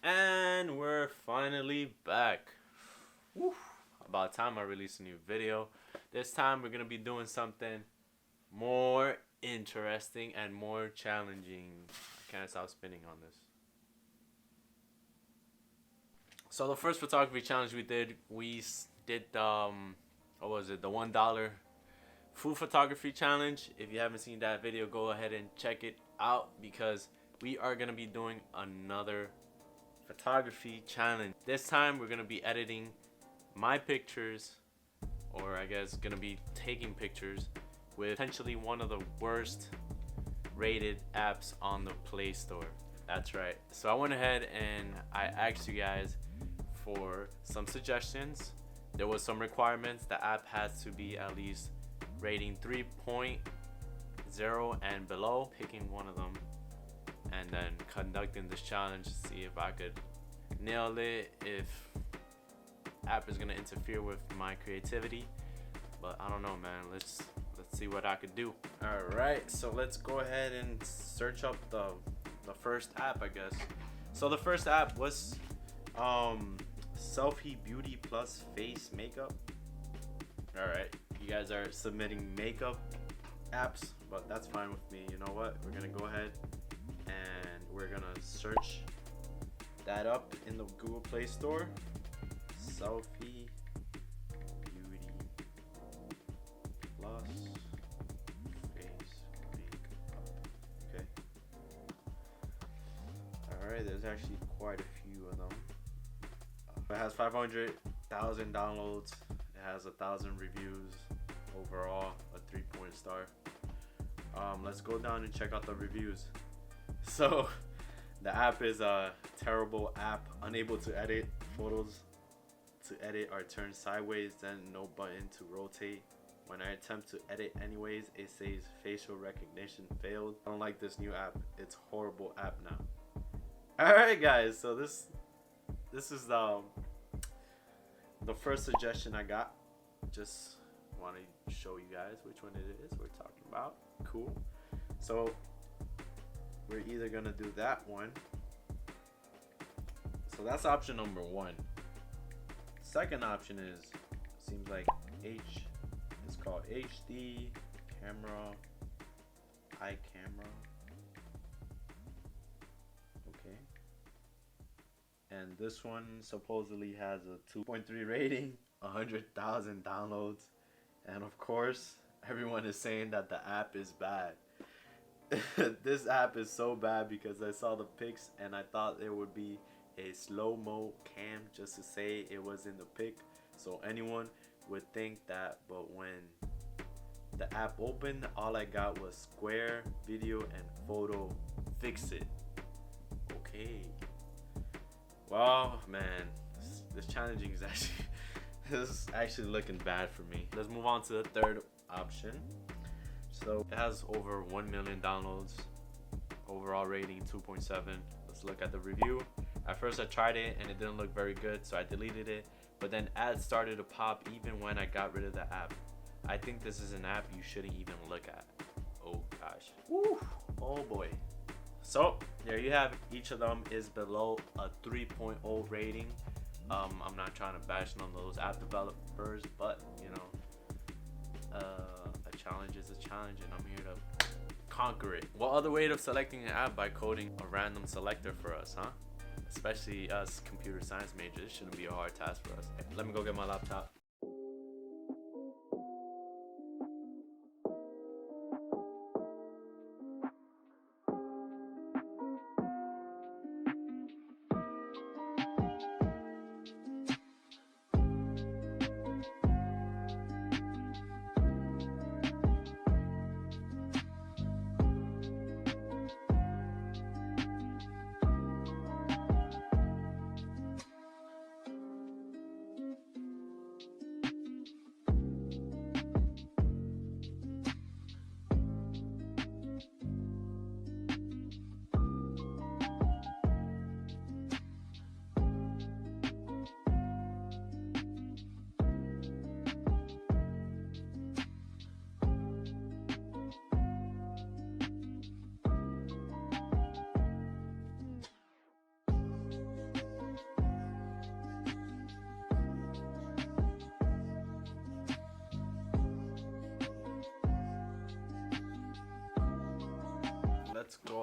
And we're finally back. Woo. About time I release a new video. This time we're gonna be doing something more interesting and more challenging. I can't stop spinning on this. So the first photography challenge we did what was it? The $1 food photography challenge. If you haven't seen that video, go ahead and check it out because we are gonna be doing another photography challenge. This time we're gonna be editing my pictures, or I guess gonna be taking pictures with potentially one of the worst rated apps on the Play Store. That's right. So I went ahead and I asked you guys for some suggestions. There was some requirements. The app has to be at least rating 3.0 and below. Picking one of them and then conducting this challenge to see if I could nail it, if app is gonna interfere with my creativity. But I don't know, man. Let's see what I could do. All right, so let's go ahead and search up the first app, I guess. So the first app was Selfie Beauty Plus Face Makeup. All right, you guys are submitting makeup apps, but that's fine with me. You know what? We're gonna go ahead and we're gonna search that up in the Google Play Store. Selfie Beauty Plus Face Makeup. Okay. Alright, there's actually quite a few of them. It has 500,000 downloads. It has 1,000 reviews. Overall, a 3-point star. Let's go down and check out the reviews. So, the app is a terrible app, unable to edit photos. To edit are turned sideways, then no button to rotate. When I attempt to edit anyways, it says facial recognition failed. I don't like this new app. It's a horrible app now. Alright guys, so this is the first suggestion I got. Just want to show you guys which one it is we're talking about. Cool. So we're either gonna do that one. So that's option number one. Second option seems like it's called HD camera, iCamera. Okay. And this one supposedly has a 2.3 rating, 100,000 downloads, and of course everyone is saying that the app is bad. This app is so bad because I saw the pics and I thought there would be a slow-mo cam just to say it was in the pic, so anyone would think that. But when the app opened, all I got was square video and photo fix it. Okay. Well, man, this challenging is this is actually looking bad for me. Let's move on to the third option. So it has over 1 million downloads, overall rating 2.7. Let's look at the review. At first I tried it and it didn't look very good, so I deleted it, but then ads started to pop even when I got rid of the app. I think this is an app you shouldn't even look at. Oh gosh. Woo. Oh boy. So there you have it. Each of them is below a 3.0 rating. I'm not trying to bash on those app developers, but you know, a challenge is a challenge and I'm here to conquer it. What other way of selecting an app by coding a random selector for us, huh? Especially us computer science majors, it shouldn't be a hard task for us. Let me go get my laptop.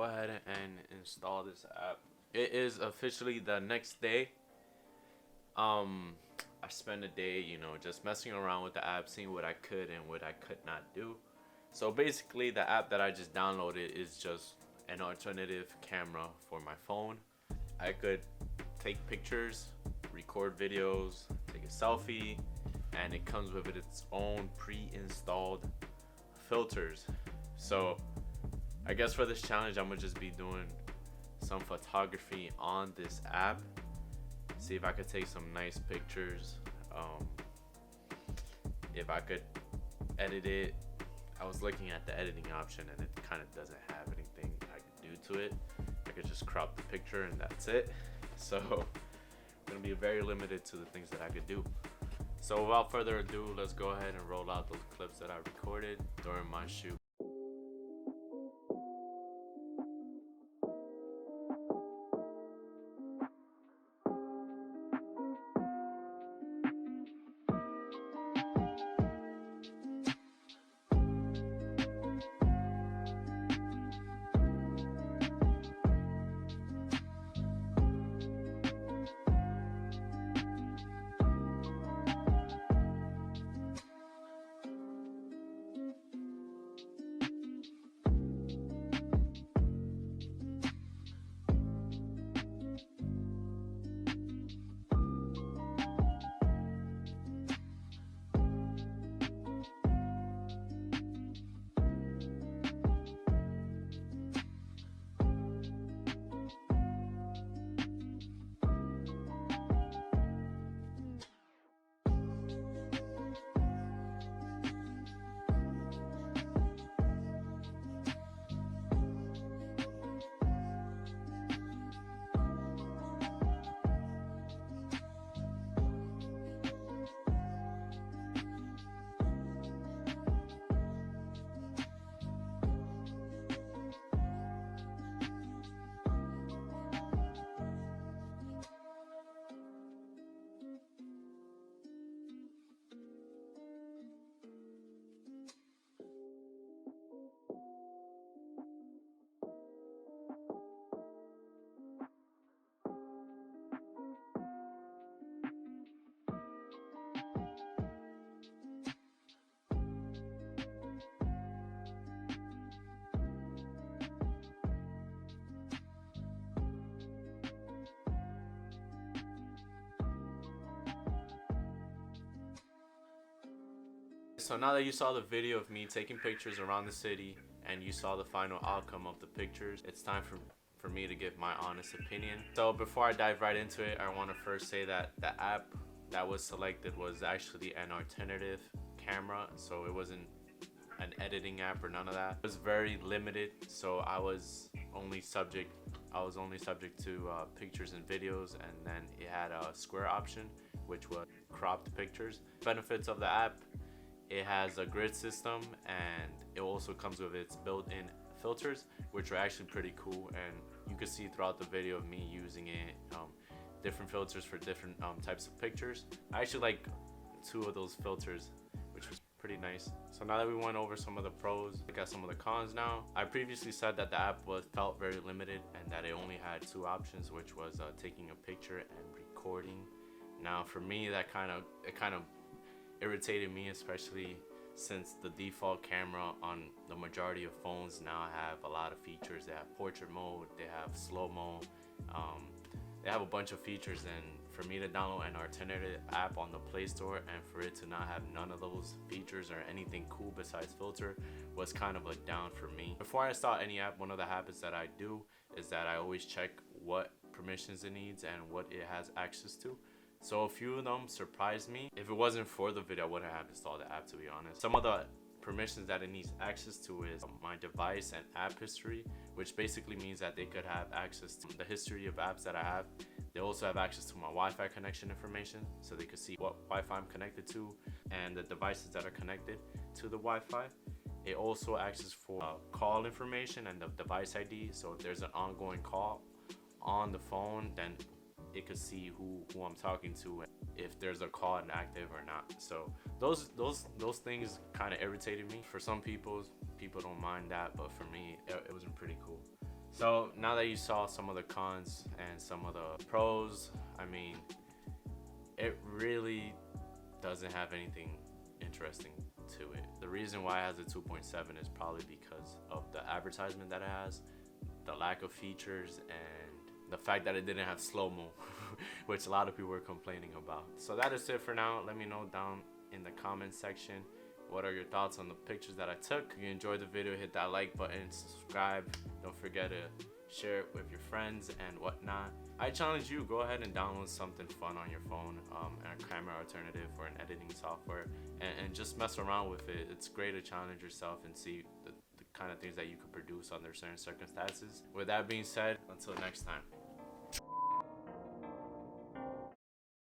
ahead and install this app. It is officially the next day. I spent a day, just messing around with the app, seeing what I could and what I could not do. So basically, the app that I just downloaded is just an alternative camera for my phone. I could take pictures, record videos, take a selfie, and it comes with its own pre-installed filters. So I guess for this challenge, I'm gonna just be doing some photography on this app. See if I could take some nice pictures. If I could edit it. I was looking at the editing option and it kind of doesn't have anything I could do to it. I could just crop the picture and that's it. So I'm gonna be very limited to the things that I could do. So without further ado, let's go ahead and roll out those clips that I recorded during my shoot. So now that you saw the video of me taking pictures around the city and you saw the final outcome of the pictures, it's time for me to give my honest opinion. So before I dive right into it, I want to first say that the app that was selected was actually an alternative camera, so it wasn't an editing app or none of that. It was very limited, so I was only subject to pictures and videos, and then it had a square option, which was cropped pictures. Benefits of the app: it has a grid system and it also comes with its built-in filters, which are actually pretty cool, and you can see throughout the video of me using it, different filters for different types of pictures. I actually like 2 of those filters, which was pretty nice. So now that we went over some of the pros, look at some of the cons now. I previously said that the app felt very limited and that it only had 2 options, which was taking a picture and recording. Now for me, it kind of irritated me, especially since the default camera on the majority of phones now have a lot of features. They have portrait mode, they have slow-mo, they have a bunch of features, and for me to download an alternative app on the Play Store and for it to not have none of those features or anything cool besides filter was kind of a down for me. Before I install any app, one of the habits that I do is that I always check what permissions it needs and what it has access to. So a few of them surprised me. If it wasn't for the video, I wouldn't have installed the app, to be honest. Some of the permissions that it needs access to is my device and app history, which basically means that they could have access to the history of apps that I have. They also have access to my Wi-Fi connection information, so they could see what Wi-Fi I'm connected to and the devices that are connected to the Wi-Fi. It also access for call information and the device ID, so if there's an ongoing call on the phone, then it could see who I'm talking to and if there's a call inactive or not. So those things kind of irritated me. For some people don't mind that, but for me it wasn't pretty cool. So now that you saw some of the cons and some of the pros, I mean, it really doesn't have anything interesting to it. The reason why it has a 2.7 is probably because of the advertisement that it has, the lack of features, and the fact that it didn't have slow-mo, which a lot of people were complaining about. So that is it for now. Let me know down in the comment section what are your thoughts on the pictures that I took. If you enjoyed the video, hit that like button, subscribe. Don't forget to share it with your friends and whatnot. I challenge you, go ahead and download something fun on your phone, a camera alternative or an editing software, and just mess around with it. It's great to challenge yourself and see the kind of things that you could produce under certain circumstances. With that being said, until next time.